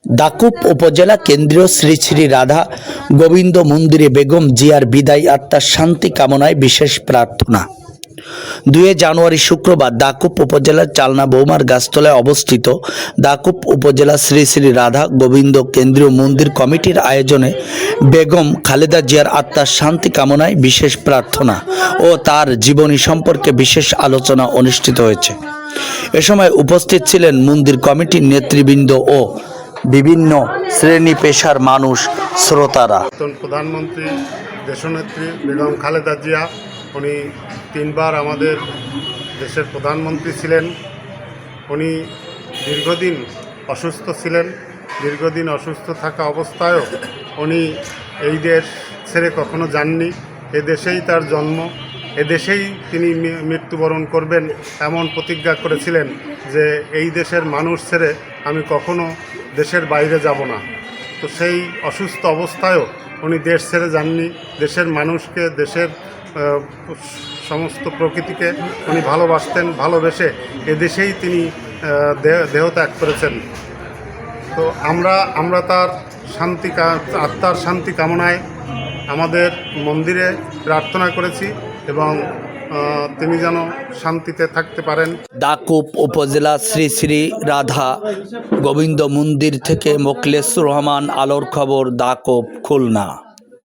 দাকুপ উপজেলা কেন্দ্রীয় শ্রী শ্রী রাধা গোবিন্দ মন্দিরে বেগম জিয়ার বিদায়ী আত্মার শান্তি কামনায় বিশেষ প্রার্থনা। 2 জানুয়ারি শুক্রবার দাকুপ উপজেলার চালনা বৌমার গাছতলায় অবস্থিত দাকুপ উপজেলা শ্রী শ্রী রাধা গোবিন্দ কেন্দ্রীয় মন্দির কমিটির আয়োজনে বেগম খালেদা জিয়ার আত্মার শান্তি কামনায় বিশেষ প্রার্থনা ও তার জীবনী সম্পর্কে বিশেষ আলোচনা অনুষ্ঠিত হয়েছে। এ সময় উপস্থিত ছিলেন মন্দির কমিটির নেতৃবৃন্দ ও বিভিন্ন শ্রেণী পেশার মানুষ, শ্রোতারা। প্রধানমন্ত্রী দেশনেত্রী বেগম খালেদা জিয়া, উনি 3 বার আমাদের দেশের প্রধানমন্ত্রী ছিলেন। উনি দীর্ঘদিন অসুস্থ ছিলেন। দীর্ঘদিন অসুস্থ থাকা অবস্থায়ও উনি এই দেশ ছেড়ে কখনো যাননি। এদেশেই তার জন্ম, এদেশেই তিনি মৃত্যুবরণ করবেন এমন প্রতিজ্ঞা করেছিলেন যে এই দেশের মানুষ ছেড়ে আমি কখনো দেশের বাইরে যাব না। তো সেই অসুস্থ অবস্থায়ও উনি দেশ ছেড়ে যাননি। দেশের মানুষকে, দেশের সমস্ত প্রকৃতিকে উনি ভালোবাসতেন। ভালোবেসে এদেশেই তিনি দেহত্যাগ করেছেন। তো আমরা তার আত্মার শান্তি কামনায় আমাদের মন্দিরে প্রার্থনা করেছি এবং তিনি যেন শান্তিতে থাকতে পারেন। দাকুপ উপজেলা শ্রী শ্রী রাধা গোবিন্দ মন্দির থেকে মোখলেসুর রহমান, আলোর খবর, দাকুপ, খুলনা।